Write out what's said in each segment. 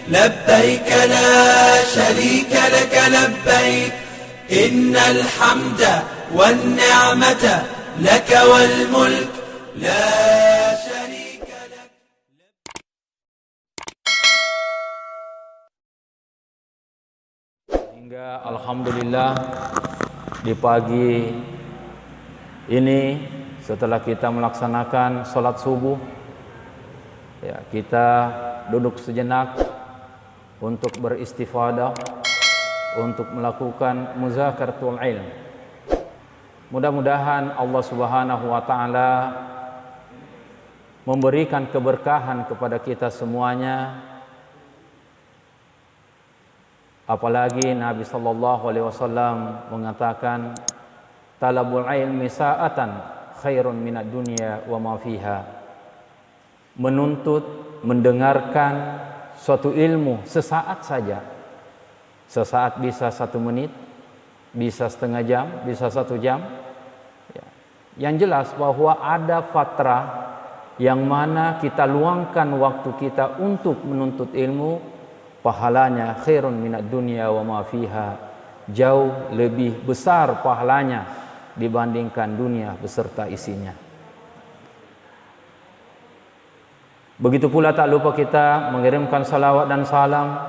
لبيك لا شريك لك لبيك إن الحمد والنعمة لك والملك لا شريك لك. Hingga alhamdulillah di pagi ini setelah kita melaksanakan sholat subuh, ya, kita duduk sejenak untuk beristifadah, untuk melakukan muzakaratul ilm. Mudah-mudahan Allah Subhanahu wa taala memberikan keberkahan kepada kita semuanya. Apalagi Nabi sallallahu alaihi wasallam mengatakan talabul ilmi sa'atan khairun minad dunya wa ma fiha. Menuntut, mendengarkan suatu ilmu sesaat saja. Sesaat bisa 1 menit, bisa setengah jam, bisa 1 jam. Ya. Yang jelas bahwa ada fatrah yang mana kita luangkan waktu kita untuk menuntut ilmu, pahalanya khairun minad dunya wa ma fiha, jauh lebih besar pahalanya dibandingkan dunia beserta isinya. Begitu pula tak lupa kita mengirimkan salawat dan salam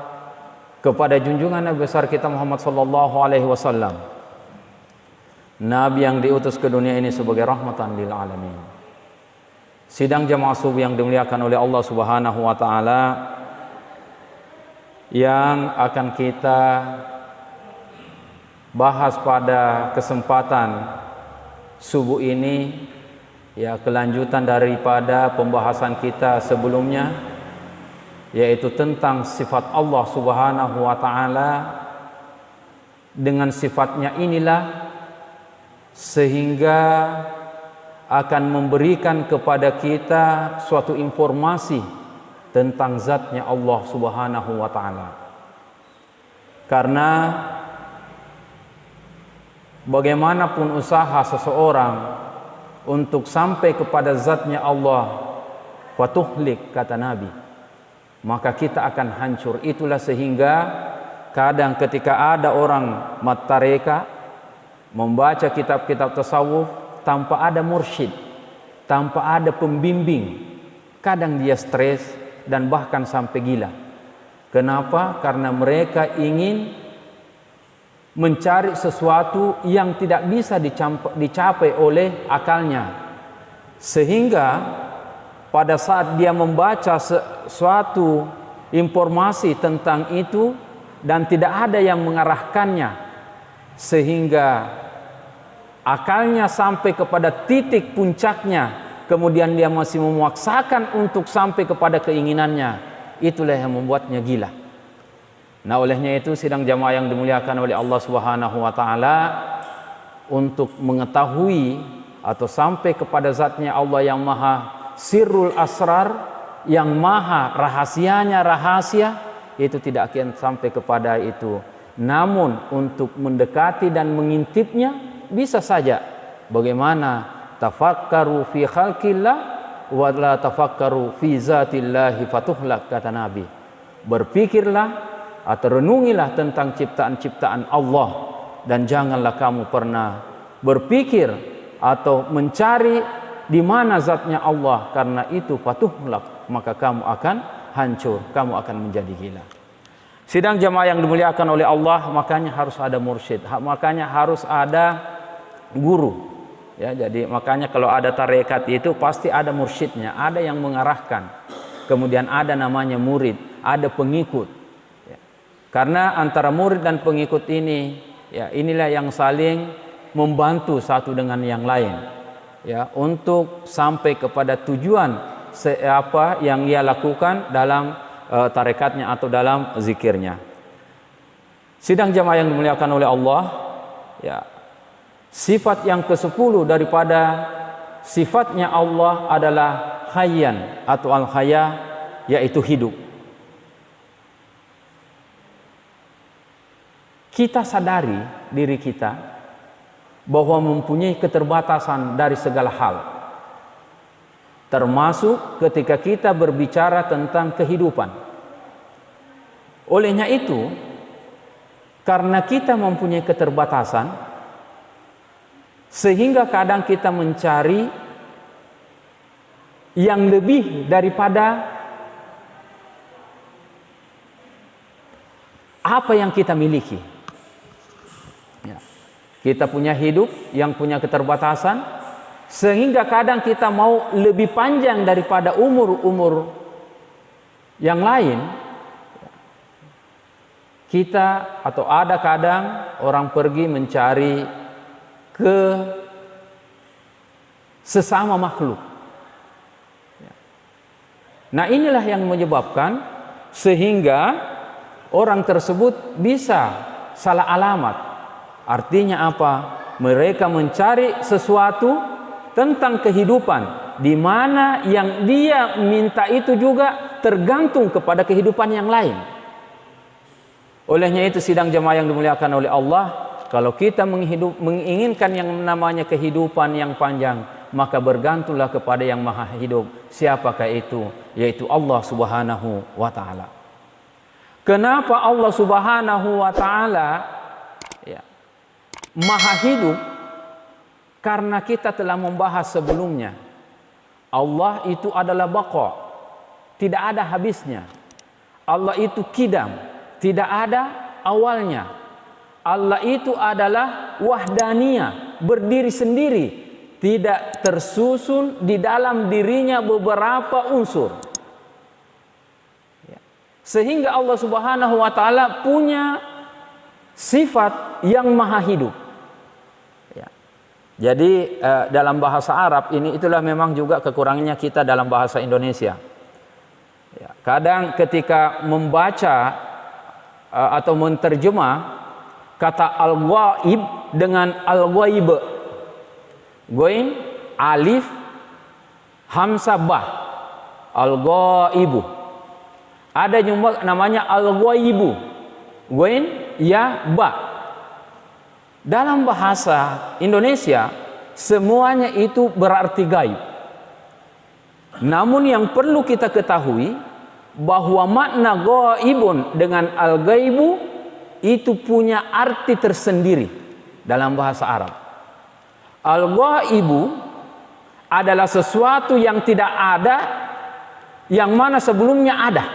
kepada junjungan Nabi besar kita Muhammad sallallahu alaihi wasallam, Nabi yang diutus ke dunia ini sebagai rahmatan lil alamin. Sidang jamaah subuh yang dimuliakan oleh Allah Subhanahu wa taala, yang akan kita bahas pada kesempatan subuh ini, ya, kelanjutan daripada pembahasan kita sebelumnya, yaitu tentang sifat Allah Subhanahu wa taala. Dengan sifatnya inilah sehingga akan memberikan kepada kita suatu informasi tentang zatnya Allah Subhanahu wa taala. Karena bagaimanapun usaha seseorang untuk sampai kepada zatnya Allah, fatuhlik, kata Nabi, maka kita akan hancur. Itulah sehingga kadang ketika ada orang mattareka membaca kitab-kitab tasawuf tanpa ada mursyid, tanpa ada pembimbing, kadang dia stres dan bahkan sampai gila. Kenapa? Karena mereka ingin mencari sesuatu yang tidak bisa dicapai oleh akalnya, sehingga pada saat dia membaca suatu informasi tentang itu dan tidak ada yang mengarahkannya, sehingga akalnya sampai kepada titik puncaknya, kemudian dia masih memaksakan untuk sampai kepada keinginannya, itulah yang membuatnya gila. Nah, olehnya itu sidang jamaah yang dimuliakan oleh Allah Subhanahu wa taala, untuk mengetahui atau sampai kepada zatnya Allah yang maha sirrul asrar, yang maha rahasianya rahasia, itu tidak akan sampai kepada itu. Namun untuk mendekati dan mengintipnya bisa saja. Bagaimana? Tafakkaru fi khalqillah wa la tafakkaru fi zatillahi fatuhlak, kata Nabi. Berpikirlah atau renungilah tentang ciptaan-ciptaan Allah, dan janganlah kamu pernah berpikir atau mencari di mana zatnya Allah, karena itu fatuhlak, maka kamu akan hancur, kamu akan menjadi gila. Sidang jamaah yang dimuliakan oleh Allah, makanya harus ada mursyid, makanya harus ada guru. Ya, jadi makanya kalau ada tarekat itu pasti ada mursyidnya, ada yang mengarahkan. Kemudian ada namanya murid, ada pengikut. Ya. Karena antara murid dan pengikut ini, ya, inilah yang saling membantu satu dengan yang lain, ya, untuk sampai kepada tujuan apa yang ia lakukan dalam tarekatnya atau dalam zikirnya. Sidang jamaah yang dimuliakan oleh Allah, ya, sifat yang ke-10 daripada sifatnya Allah adalah hayyan atau al-haya, yaitu hidup. Kita sadari diri kita bahwa mempunyai keterbatasan dari segala hal, termasuk ketika kita berbicara tentang kehidupan. Olehnya itu, karena kita mempunyai keterbatasan, sehingga kadang kita mencari yang lebih daripada apa yang kita miliki. Ya. Kita punya hidup yang punya keterbatasan, sehingga kadang kita mau lebih panjang daripada umur-umur yang lain. Kita atau ada kadang orang pergi mencari ke sesama makhluk. Nah, inilah yang menyebabkan sehingga orang tersebut bisa salah alamat. Artinya apa? Mereka mencari sesuatu tentang kehidupan, di mana yang dia minta itu juga tergantung kepada kehidupan yang lain. Olehnya itu, sidang jemaah yang dimuliakan oleh Allah, kalau kita menginginkan yang namanya kehidupan yang panjang, maka bergantunglah kepada yang maha hidup. Siapakah itu? Yaitu Allah Subhanahu wa ta'ala. Kenapa Allah Subhanahu wa ta'ala maha hidup? Karena kita telah membahas sebelumnya, Allah itu adalah baqa, tidak ada habisnya. Allah itu qidam, tidak ada awalnya. Allah itu adalah wahdaniyah, berdiri sendiri, tidak tersusun di dalam dirinya beberapa unsur. Sehingga Allah Subhanahu wa ta'ala punya sifat yang maha hidup. Jadi dalam bahasa Arab ini, itulah memang juga kekurangannya kita dalam bahasa Indonesia. Kadang ketika membaca atau menterjemah kata al-ghaib dengan al-ghaib, ghain alif hamzah ba, al-ghaibu. Ada juga namanya al-ghaibu, ghain ya ba. Dalam bahasa Indonesia semuanya itu berarti gaib. Namun yang perlu kita ketahui bahwa makna ghaibun dengan al-ghaibu itu punya arti tersendiri dalam bahasa Arab. Al-ghaibu adalah sesuatu yang tidak ada, yang mana sebelumnya ada.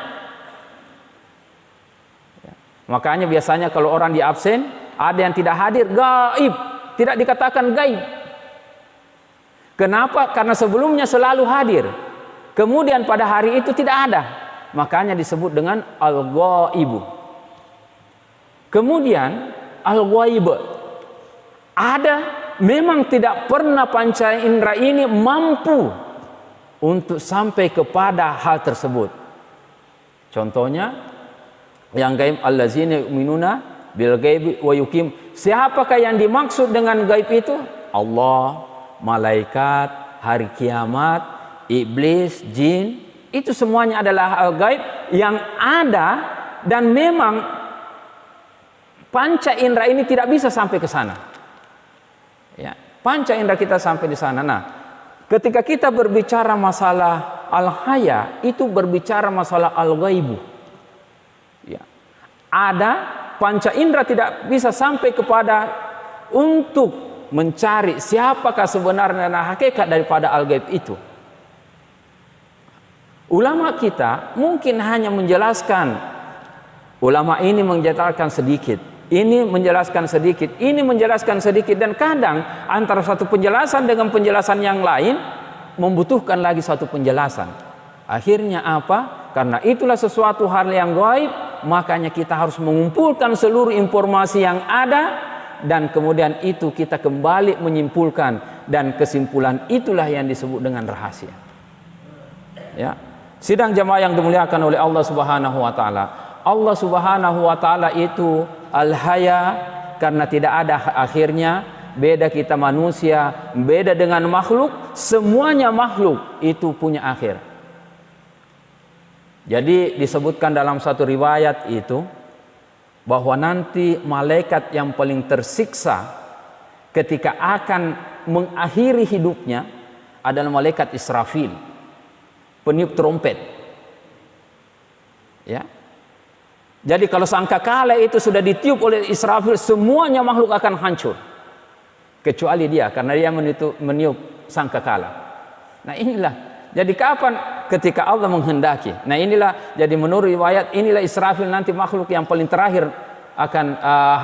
Makanya biasanya kalau orang di absen, ada yang tidak hadir, gaib, tidak dikatakan gaib. Kenapa? Karena sebelumnya selalu hadir, kemudian pada hari itu tidak ada, makanya disebut dengan al-ghaibu. Kemudian al-ghaib ada, memang tidak pernah panca indera ini mampu untuk sampai kepada hal tersebut. Contohnya yang gaib, allazina yu'minuna bil ghaib wa yuqim. Siapakah yang dimaksud dengan gaib itu? Allah, malaikat, hari kiamat, iblis, jin. Itu semuanya adalah hal gaib yang ada, dan memang panca indera ini tidak bisa sampai ke sana. Ya, panca indera kita sampai di sana. Nah, ketika kita berbicara masalah al-haya, itu berbicara masalah al-ghaibu. Ya. Ada panca indera tidak bisa sampai kepada untuk mencari siapakah sebenarnya hakikat daripada al-ghaib itu. Ulama kita mungkin hanya menjelaskan, ulama ini menjelaskan sedikit, ini menjelaskan sedikit, ini menjelaskan sedikit, dan kadang antara satu penjelasan dengan penjelasan yang lain membutuhkan lagi satu penjelasan. Akhirnya apa? Karena itulah sesuatu hal yang gaib, makanya kita harus mengumpulkan seluruh informasi yang ada, dan kemudian itu kita kembali menyimpulkan, dan kesimpulan itulah yang disebut dengan rahasia. Ya. Sidang jamaah yang dimuliakan oleh Allah Subhanahu wa taala. Allah Subhanahu wa taala itu al-haya karena tidak ada akhirnya. Beda kita manusia, beda dengan makhluk, semuanya makhluk itu punya akhir. Jadi disebutkan dalam satu riwayat itu bahwa nanti malaikat yang paling tersiksa ketika akan mengakhiri hidupnya adalah malaikat Israfil, peniup trompet. Ya. Jadi kalau sangkakala itu sudah ditiup oleh Israfil, semuanya makhluk akan hancur kecuali dia, karena dia meniup sangkakala. Nah inilah, jadi kapan? Ketika Allah menghendaki. Nah inilah, jadi menurut riwayat inilah Israfil nanti makhluk yang paling terakhir akan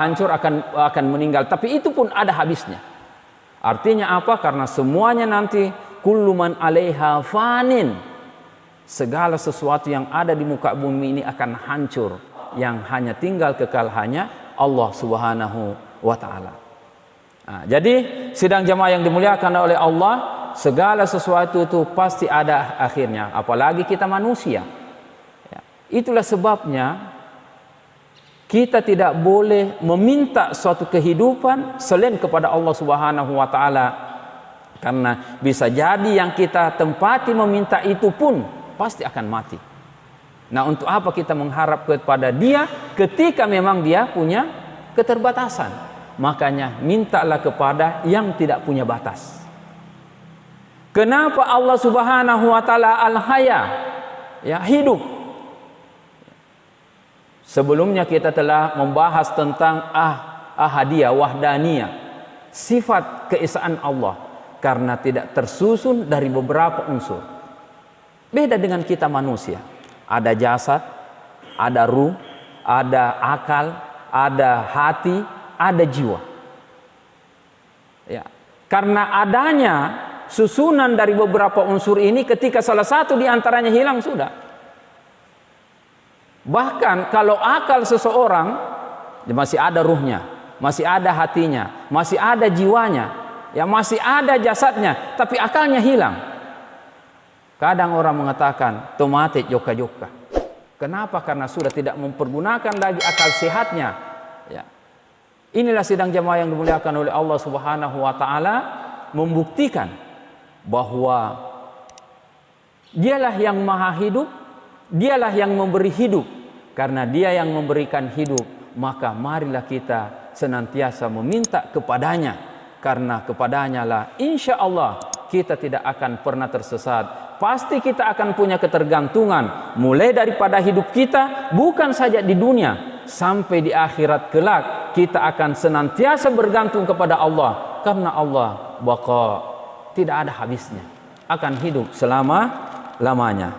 hancur, akan meninggal. Tapi itu pun ada habisnya. Artinya apa? Karena semuanya nanti kullu man 'alaiha fanin. Segala sesuatu yang ada di muka bumi ini akan hancur. Yang hanya tinggal kekal hanya Allah Subhanahu wa taala. Nah, jadi sidang jamaah yang dimuliakan oleh Allah, segala sesuatu itu pasti ada akhirnya, apalagi kita manusia. Ya, itulah sebabnya kita tidak boleh meminta suatu kehidupan selain kepada Allah Subhanahu wa taala. Karena bisa jadi yang kita tempati meminta itu pun pasti akan mati. Nah, untuk apa kita mengharap kepada Dia ketika memang Dia punya keterbatasan? Makanya mintalah kepada yang tidak punya batas. Kenapa Allah Subhanahu wa taala Al-Haya? Ya, hidup. Sebelumnya kita telah membahas tentang ahadiyah, wahdaniyah, sifat keesaan Allah, karena tidak tersusun dari beberapa unsur. Beda dengan kita manusia. Ada jasad, ada ruh, ada akal, ada hati, ada jiwa. Ya, karena adanya susunan dari beberapa unsur ini, ketika salah satu di antaranya hilang sudah. Bahkan kalau akal seseorang masih ada ruhnya, masih ada hatinya, masih ada jiwanya, ya masih ada jasadnya, tapi akalnya hilang. Kadang orang mengatakan tomatik joka-joka. Kenapa? Karena sudah tidak mempergunakan lagi akal sehatnya. Ya. Inilah sidang jamaah yang dimuliakan oleh Allah Subhanahu wa taala, membuktikan bahwa Dialah yang maha hidup, Dialah yang memberi hidup. Karena Dia yang memberikan hidup, maka marilah kita senantiasa meminta kepadanya, karena kepadanya lah insya Allah kita tidak akan pernah tersesat. Pasti kita akan punya ketergantungan, mulai daripada hidup kita, bukan saja di dunia, sampai di akhirat kelak kita akan senantiasa bergantung kepada Allah, karena Allah baqa, tidak ada habisnya, akan hidup selama-lamanya.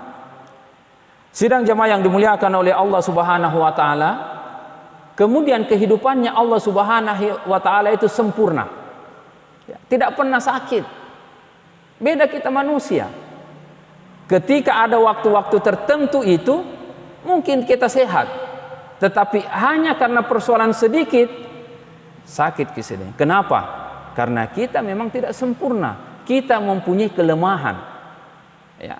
Sidang jamaah yang dimuliakan oleh Allah Subhanahu wa taala, kemudian kehidupannya Allah Subhanahu wa taala itu sempurna. Tidak pernah sakit. Beda kita manusia. Ketika ada waktu-waktu tertentu itu mungkin kita sehat, tetapi hanya karena persoalan sedikit sakit kita. Kenapa? Karena kita memang tidak sempurna. Kita mempunyai kelemahan. Ya.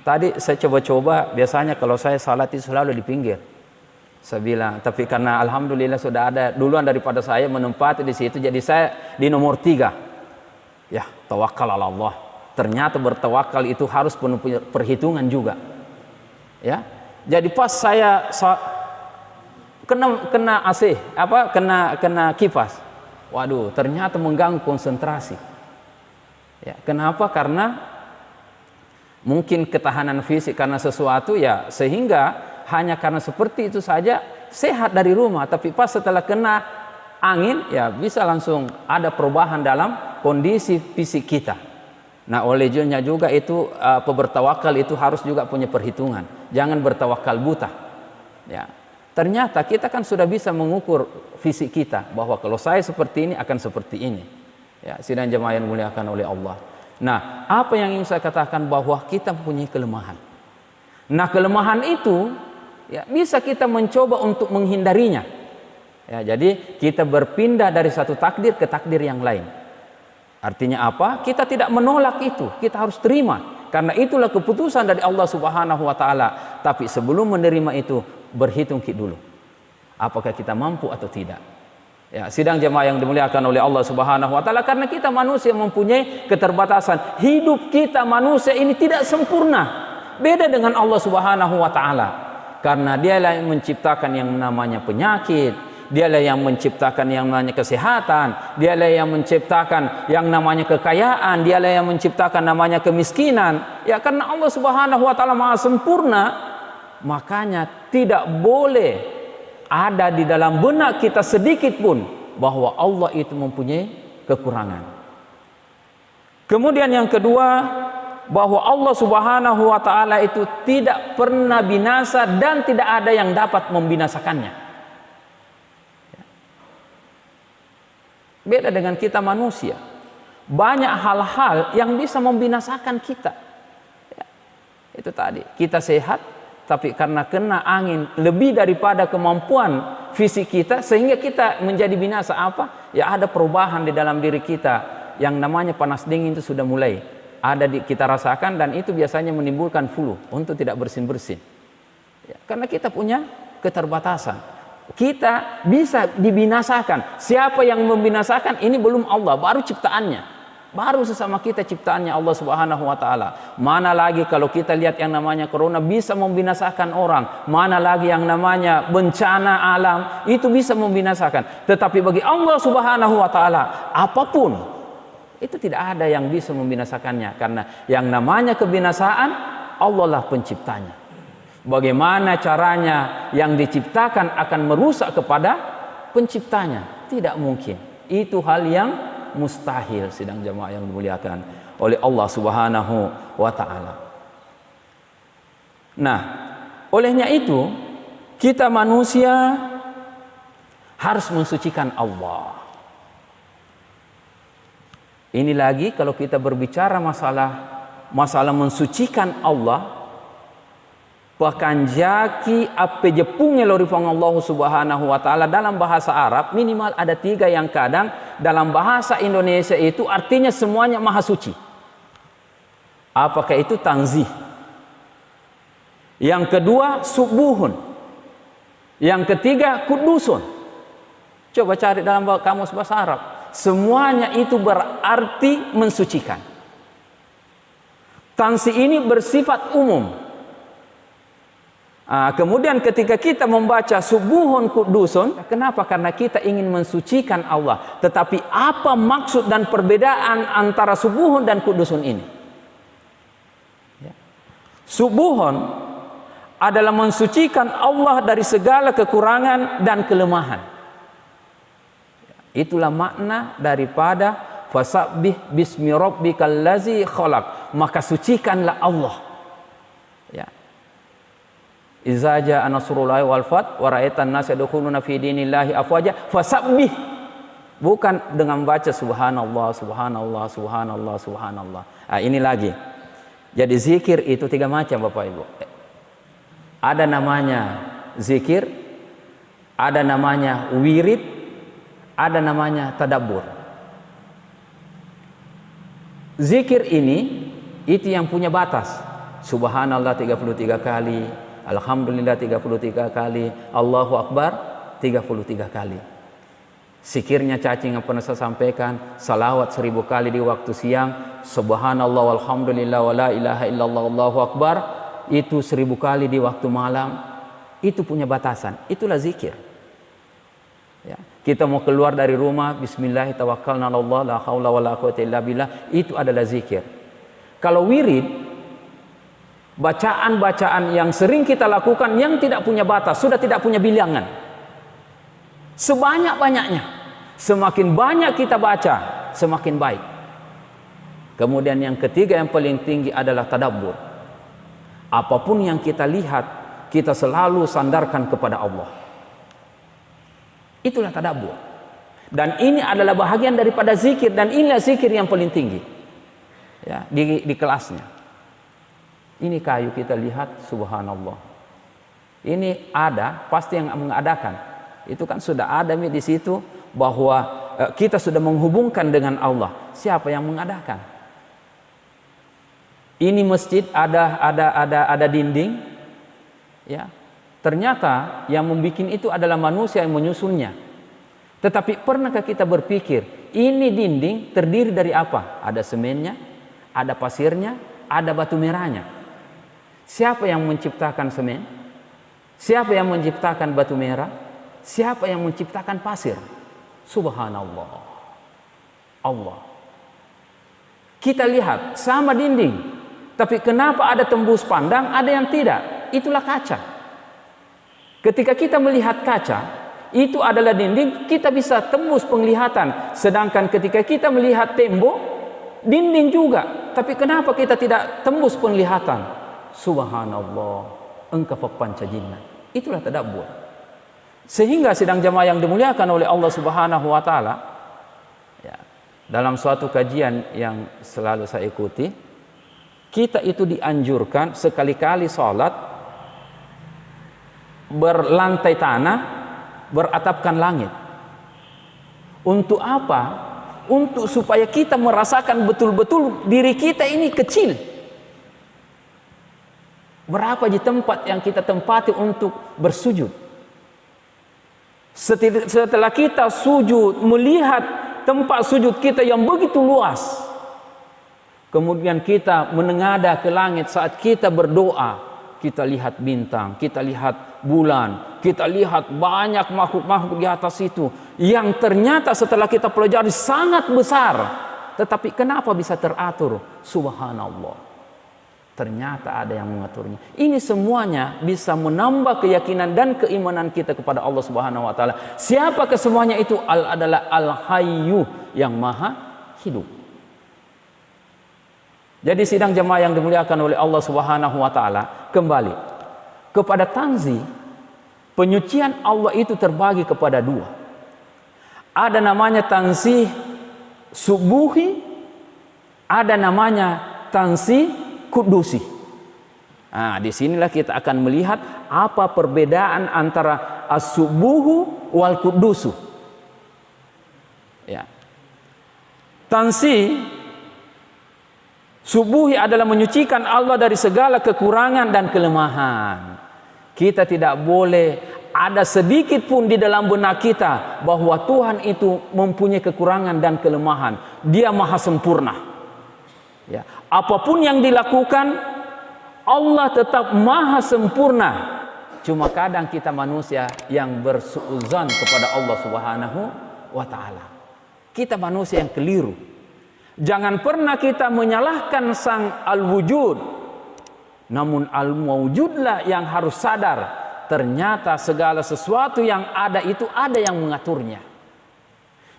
Tadi saya coba-coba, biasanya kalau saya salat itu selalu di pinggir. Saya bilang, tapi karena alhamdulillah sudah ada duluan daripada saya menempati di situ, jadi saya di nomor 3. Ya, tawakal ala Allah. Ternyata bertawakal itu harus penuh perhitungan juga. Ya. Jadi pas saya kena AC, kena kipas. Waduh, ternyata mengganggu konsentrasi. Ya, kenapa? Karena mungkin ketahanan fisik karena sesuatu, ya, sehingga hanya karena seperti itu saja sehat dari rumah, tapi pas setelah kena angin, ya bisa langsung ada perubahan dalam kondisi fisik kita. Nah, oleh junya juga itu bertawakal itu harus juga punya perhitungan. Jangan bertawakal buta. Ya. Ternyata kita kan sudah bisa mengukur fisik kita bahwa kalau saya seperti ini akan seperti ini. Ya, sidang jemaah yang dimuliakan oleh Allah. Nah, apa yang ingin saya katakan bahwa kita punya kelemahan. Nah, kelemahan itu ya bisa kita mencoba untuk menghindarinya. Ya, jadi kita berpindah dari satu takdir ke takdir yang lain. Artinya apa? Kita tidak menolak itu, kita harus terima. Karena itulah keputusan dari Allah Subhanahu wa taala. Tapi sebelum menerima itu, berhitung dulu. Apakah kita mampu atau tidak? Ya, sidang jemaah yang dimuliakan oleh Allah Subhanahu wa taala, karena kita manusia mempunyai keterbatasan. Hidup kita manusia ini tidak sempurna. Beda dengan Allah Subhanahu wa taala. Karena Dialah yang menciptakan yang namanya penyakit, Dialah yang menciptakan yang namanya kesehatan, Dialah yang menciptakan yang namanya kekayaan, Dialah yang menciptakan namanya kemiskinan. Ya, karena Allah Subhanahu wa taala Maha sempurna, Makanya tidak boleh ada di dalam benak kita sedikit pun bahwa Allah itu mempunyai kekurangan. Kemudian yang kedua, bahwa Allah Subhanahu wa taala itu tidak pernah binasa dan tidak ada yang dapat membinasakannya. Beda dengan kita manusia. Banyak hal-hal yang bisa membinasakan kita. Itu tadi, kita sehat, tapi karena kena angin lebih daripada kemampuan fisik kita, sehingga kita menjadi binasa. Apa? Ya, ada perubahan di dalam diri kita. Yang namanya panas dingin itu sudah mulai ada kita rasakan, dan itu biasanya menimbulkan flu untuk tidak bersin-bersin. Ya, karena kita punya keterbatasan. Kita bisa dibinasakan. Siapa yang membinasakan? Ini belum Allah, baru ciptaannya. Baru sesama kita ciptaannya Allah Subhanahu wa taala. Mana lagi kalau kita lihat yang namanya corona bisa membinasakan orang. Mana lagi yang namanya bencana alam itu bisa membinasakan. Tetapi bagi Allah Subhanahu wa taala, apapun itu tidak ada yang bisa membinasakannya, karena yang namanya kebinasaan Allah lah penciptanya. Bagaimana caranya yang diciptakan akan merusak kepada penciptanya? Tidak mungkin. Itu hal yang mustahil, sidang jamaah yang dimuliakan oleh Allah Subhanahu wa taala. Nah, olehnya itu kita manusia harus mensucikan Allah. Ini lagi kalau kita berbicara masalah mensucikan Allah, pakanjaki ape jepungnya lorifang Allah Subhanahu wa taala dalam bahasa Arab minimal ada 3 yang kadang dalam bahasa Indonesia itu artinya semuanya maha suci. Apakah itu? Tanzih. Yang kedua subuhun. Yang ketiga kudusun. Coba cari dalam kamus bahasa Arab. Semuanya itu berarti mensucikan. Tanzih ini bersifat umum. Kemudian ketika kita membaca subuhun kudusun, kenapa? Karena kita ingin mensucikan Allah. Tetapi apa maksud dan perbedaan antara subuhun dan kudusun ini? Subuhun adalah mensucikan Allah dari segala kekurangan dan kelemahan. Itulah makna daripada fasabbih bismi rabbikal ladzi khalaq. Maka sucikanlah Allah. Ya. Iza jaa nasrullahi wal fath wa ra'aitan nas yadkhuluna fi dinillahi afwaja fasabbih. Bukan dengan baca subhanallah subhanallah subhanallah subhanallah. Ini lagi. Jadi zikir itu 3 macam Bapak Ibu. Ada namanya zikir, ada namanya wirid, ada namanya tadabbur. Zikir ini itu yang punya batas. Subhanallah 33 kali, alhamdulillah 33 kali, Allahu Akbar 33 kali. Zikirnya cacing yang pernah saya sampaikan, salawat 1000 kali di waktu siang, subhanallah walhamdulillah wala ilaha illallah Allahu Akbar itu 1000 kali di waktu malam. Itu punya batasan. Itulah zikir. Ya. Kita mau keluar dari rumah, bismillah tawakkalna 'alallah la haula wala quwwata illa billah, itu adalah zikir. Kalau wirid, bacaan-bacaan yang sering kita lakukan yang tidak punya batas, sudah tidak punya bilangan. Sebanyak-banyaknya. Semakin banyak kita baca, semakin baik. Kemudian yang ketiga yang paling tinggi adalah tadabbur. Apapun yang kita lihat, kita selalu sandarkan kepada Allah. Itulah tadabbur. Dan ini adalah bahagian daripada zikir, dan inilah zikir yang paling tinggi. Ya, di kelasnya. Ini kayu kita lihat, subhanallah. Ini ada, pasti yang mengadakan. Itu kan sudah ada di situ bahwa kita sudah menghubungkan dengan Allah. Siapa yang mengadakan? Ini masjid ada dinding. Ya. Ternyata yang membuat itu adalah manusia yang menyusunnya. Tetapi pernahkah kita berpikir, ini dinding terdiri dari apa? Ada semennya, ada pasirnya, ada batu merahnya. Siapa yang menciptakan semen? Siapa yang menciptakan batu merah? Siapa yang menciptakan pasir? Subhanallah. Allah. Kita lihat sama dinding. Tapi kenapa ada tembus pandang, ada yang tidak? itulah kaca. Ketika kita melihat kaca, itu adalah dinding, kita bisa tembus penglihatan. Sedangkan ketika kita melihat tembok, dinding juga. Tapi kenapa kita tidak tembus penglihatan? Subhanallah, engkau panca jinna. Itulah tadabbur. Sehingga sidang jamaah yang dimuliakan oleh Allah Subhanahu wa taala, ya, dalam suatu kajian yang selalu saya ikuti, kita itu dianjurkan sekali-kali sholat berlantai tanah, beratapkan langit. Untuk apa? Untuk supaya kita merasakan betul-betul diri kita ini kecil. Berapa di tempat yang kita tempati untuk bersujud. Setelah kita sujud, melihat tempat sujud kita yang begitu luas, kemudian kita menengadah ke langit saat kita berdoa, kita lihat bintang, kita lihat bulan, kita lihat banyak makhluk-makhluk di atas itu yang ternyata setelah kita pelajari sangat besar, tetapi kenapa bisa teratur? Subhanallah, ternyata ada yang mengaturnya. Ini semuanya bisa menambah keyakinan dan keimanan kita kepada Allah Subhanahu wa taala. Siapa kesemuanya itu? Adalah Al-Hayyu, yang maha hidup. Jadi sidang jemaah yang dimuliakan oleh Allah Subhanahu wa taala, kembali kepada tanzih, penyucian Allah itu terbagi kepada dua. Ada namanya tanzih subuhi, ada namanya tanzih kudusi. Nah, disinilah kita akan melihat apa perbedaan antara as-subuhu wal kudusu. Ya. Tanzih subuhi adalah menyucikan Allah dari segala kekurangan dan kelemahan. Kita tidak boleh ada sedikit pun di dalam benak kita bahwa Tuhan itu mempunyai kekurangan dan kelemahan. Dia maha sempurna. Ya. Apapun yang dilakukan, Allah tetap maha sempurna. Cuma kadang kita manusia yang bersuudzon kepada Allah Subhanahu wa taala. Kita manusia yang keliru. Jangan pernah kita menyalahkan sang al-wujud. Namun al-mawjudlah yang harus sadar, ternyata segala sesuatu yang ada itu ada yang mengaturnya.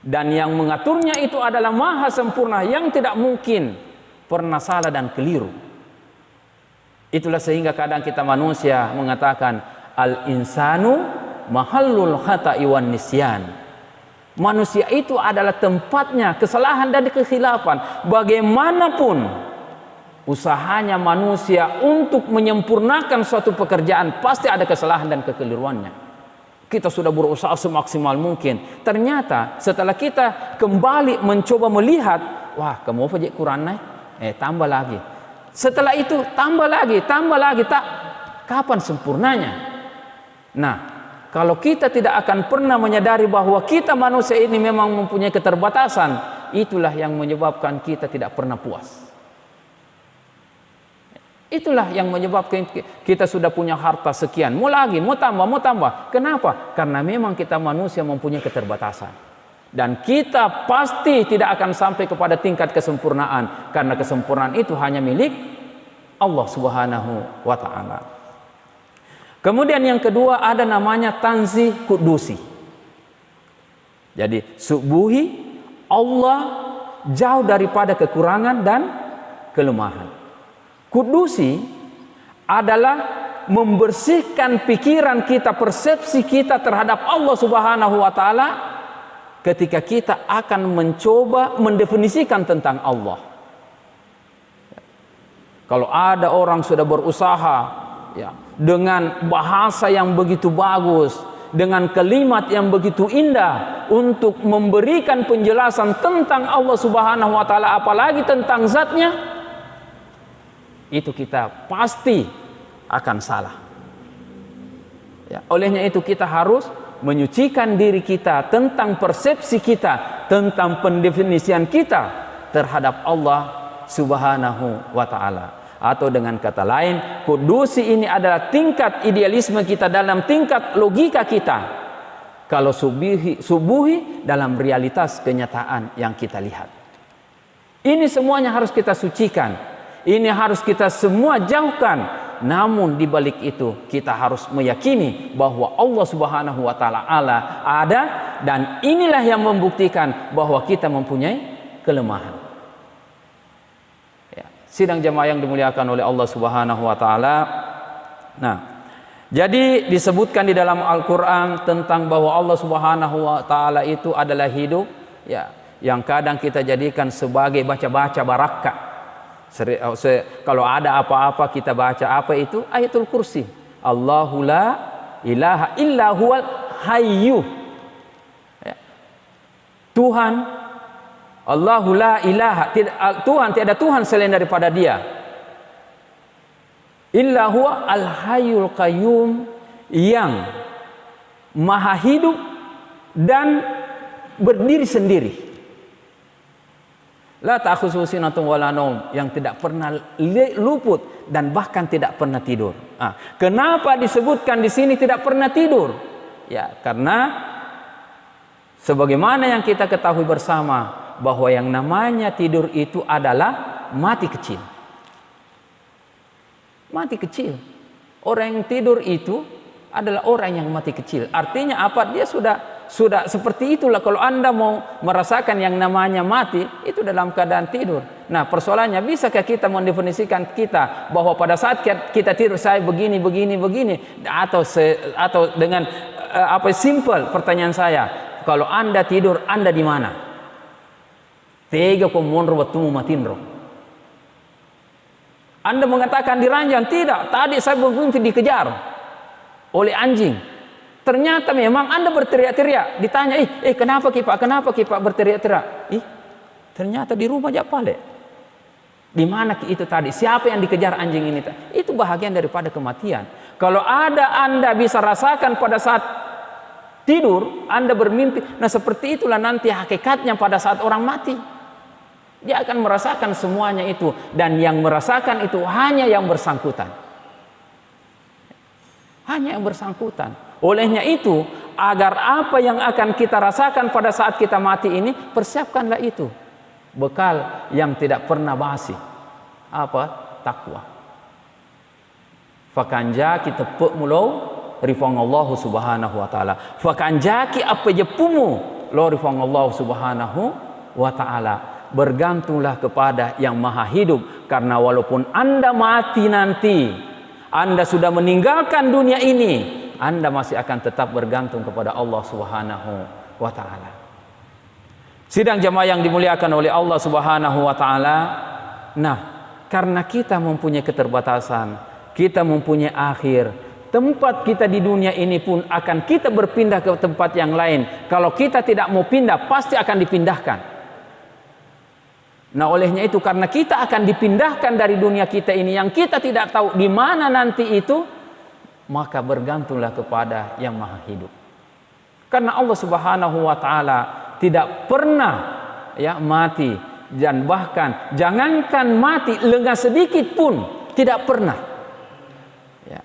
Dan yang mengaturnya itu adalah maha sempurna, yang tidak mungkin pernah salah dan keliru. Itulah sehingga kadang kita manusia mengatakan al-insanu mahallul khata'i wan nisyan. Manusia itu adalah tempatnya kesalahan dan kekhilafan. Bagaimanapun usahanya manusia untuk menyempurnakan suatu pekerjaan, pasti ada kesalahan dan kekeliruannya. Kita sudah berusaha semaksimal mungkin. Ternyata setelah kita kembali mencoba melihat, wah, kamu apa je kurang naik? Tambah lagi. Setelah itu tambah lagi, tak kapan sempurnanya? Nah, kalau kita tidak akan pernah menyadari bahwa kita manusia ini memang mempunyai keterbatasan, itulah yang menyebabkan kita tidak pernah puas. Itulah yang menyebabkan kita sudah punya harta sekian, mau lagi, mau tambah. Kenapa? Karena memang kita manusia mempunyai keterbatasan. Dan kita pasti tidak akan sampai kepada tingkat kesempurnaan, karena kesempurnaan itu hanya milik Allah Subhanahu wa taala. Kemudian yang kedua ada namanya tanzih kudusi. Jadi subuhi Allah jauh daripada kekurangan dan kelemahan. Kudusi adalah membersihkan pikiran kita, persepsi kita terhadap Allah Subhanahu wa taala ketika kita akan mencoba mendefinisikan tentang Allah. Kalau ada orang sudah berusaha ya, dengan bahasa yang begitu bagus, dengan kalimat yang begitu indah untuk memberikan penjelasan tentang Allah Subhanahu wa taala, apalagi tentang zatnya, itu kita pasti akan salah. Ya, olehnya itu kita harus menyucikan diri kita tentang persepsi kita, tentang pendefinisian kita terhadap Allah Subhanahu wa taala. Atau dengan kata lain, kudusi ini adalah tingkat idealisme kita dalam tingkat logika kita. Kalau subuhi dalam realitas kenyataan yang kita lihat. Ini semuanya harus kita sucikan. Ini harus kita semua jauhkan namun di balik itu kita harus meyakini bahwa Allah Subhanahu wa taala ada, dan inilah yang membuktikan bahwa kita mempunyai kelemahan. Ya, sidang jemaah yang dimuliakan oleh Allah Subhanahu wa taala. Nah, jadi disebutkan di dalam Al-Qur'an tentang bahwa Allah Subhanahu wa taala itu adalah hidup, ya, yang kadang kita jadikan sebagai baca-baca barakah. Kalau ada apa-apa kita baca apa itu? Ayatul Kursi. Allahu la ilaha illa huwal hayyu. Ya. Tuhan, Allahu la ilaha, Tuhan tiada Tuhan selain daripada Dia. Illa huwa al hayyul qayyum, yang maha hidup dan berdiri sendiri. La ta'khudhuhu sinatun wala naum, yang tidak pernah luput dan bahkan tidak pernah tidur. Kenapa disebutkan di sini tidak pernah tidur? Ya, karena sebagaimana yang kita ketahui bersama bahwa yang namanya tidur itu adalah mati kecil. Mati kecil. Orang yang tidur itu adalah orang yang mati kecil. Artinya apa? Dia sudah seperti itulah. Kalau Anda mau merasakan yang namanya mati, itu dalam keadaan tidur. Nah, persoalannya, bisakah kita mendefinisikan kita bahwa pada saat kita tidur saya begini atau dengan simple pertanyaan saya, kalau Anda tidur, Anda di mana? Tega komonro watumu matinro. Anda mengatakan di ranjang, tidak, tadi saya bermimpi dikejar oleh anjing. Ternyata memang Anda berteriak-teriak. Ditanya, kenapa kipak berteriak-teriak? Ternyata di rumah Japale. Di mana itu tadi? Siapa yang dikejar anjing ini? Itu bahagian daripada kematian. Kalau Anda bisa rasakan pada saat tidur, Anda bermimpi. Nah, seperti itulah nanti hakikatnya pada saat orang mati. Dia akan merasakan semuanya itu, dan yang merasakan itu hanya yang bersangkutan. Hanya yang bersangkutan. Olehnya itu, agar apa yang akan kita rasakan pada saat kita mati ini, persiapkanlah itu. Bekal yang tidak pernah basi. Apa? Takwa. Fakanjaki tepuk mulau rifang Allah Subhanahu wa taala. Fakanjaki apa jepumu lo rifang Allah Subhanahu wa taala. Bergantunglah kepada yang maha hidup, karena walaupun Anda mati nanti, Anda sudah meninggalkan dunia ini, Anda masih akan tetap bergantung kepada Allah Subhanahu wa taala. Sidang jemaah yang dimuliakan oleh Allah Subhanahu wa taala. Nah, karena kita mempunyai keterbatasan, kita mempunyai akhir, tempat kita di dunia ini pun akan kita berpindah ke tempat yang lain. Kalau kita tidak mau pindah, pasti akan dipindahkan. Nah, olehnya itu, karena kita akan dipindahkan dari dunia kita ini yang kita tidak tahu di mana nanti itu, maka bergantunglah kepada yang maha hidup. Karena Allah Subhanahu wa taala tidak pernah mati, dan bahkan jangankan mati lengah sedikit pun tidak pernah. Ya.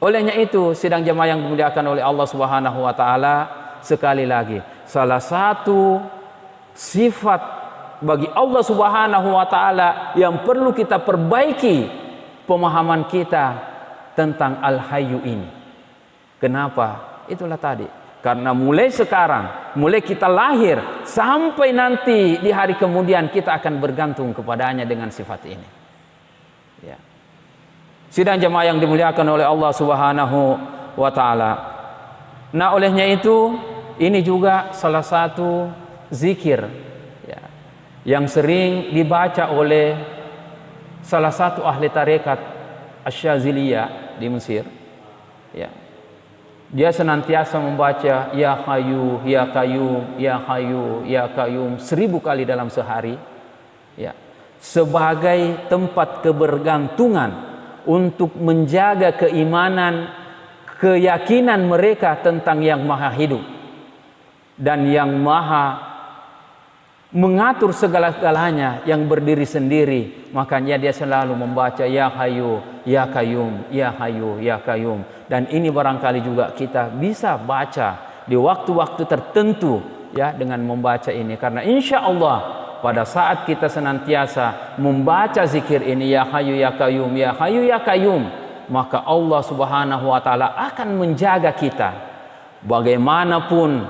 Olehnya itu, sidang jemaah yang dimuliakan oleh Allah Subhanahu wa taala, sekali lagi, salah satu sifat bagi Allah Subhanahu wa taala yang perlu kita perbaiki pemahaman kita tentang Al-Hayyu ini. Kenapa? Itulah tadi. Karena mulai sekarang, mulai kita lahir sampai nanti di hari kemudian, kita akan bergantung kepadanya dengan sifat ini. Ya. Sidang jemaah yang dimuliakan oleh Allah Subhanahu wa taala. Nah, olehnya itu, ini juga salah satu zikir yang sering dibaca oleh salah satu ahli tarekat Asy-Syadziliyah di Mesir. Ya. Dia senantiasa membaca Ya Hayyu, Ya Qayyum, Ya Hayyu, Ya Qayyum 1000 kali dalam sehari. Ya. Sebagai tempat kebergantungan untuk menjaga keimanan, keyakinan mereka tentang yang maha hidup dan yang maha mengatur segala-galanya, yang berdiri sendiri. Makanya dia selalu membaca Ya Hayyu, Ya Qayyum, Ya Hayyu, Ya Qayyum. Dan ini barangkali juga kita bisa baca di waktu-waktu tertentu, dengan membaca ini. Karena insya Allah pada saat kita senantiasa membaca zikir ini, ya Hayyu ya Qayyum, ya Hayyu ya Qayyum, maka Allah Subhanahu wa taala akan menjaga kita. Bagaimanapun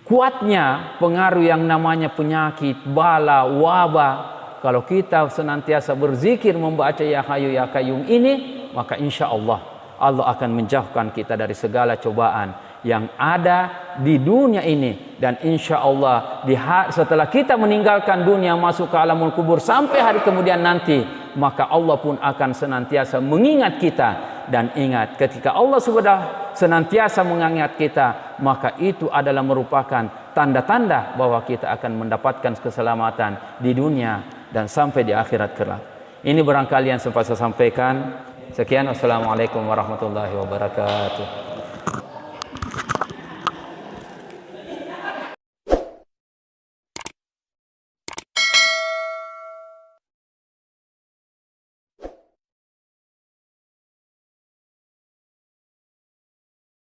kuatnya pengaruh yang namanya penyakit, bala, wabah, kalau kita senantiasa berzikir membaca ya Hayyu ya Qayyum ini, maka insya Allah Allah akan menjauhkan kita dari segala cobaan yang ada di dunia ini. Dan insya Allah setelah kita meninggalkan dunia, masuk ke alamul kubur sampai hari kemudian nanti, maka Allah pun akan senantiasa mengingat kita. Dan ingat, ketika Allah sudah senantiasa mengingat kita, maka itu adalah merupakan tanda-tanda bahwa kita akan mendapatkan keselamatan di dunia dan sampai di akhirat kelak. Ini barangkali yang sempat saya sampaikan. Sekian, wassalamualaikum warahmatullahi wabarakatuh.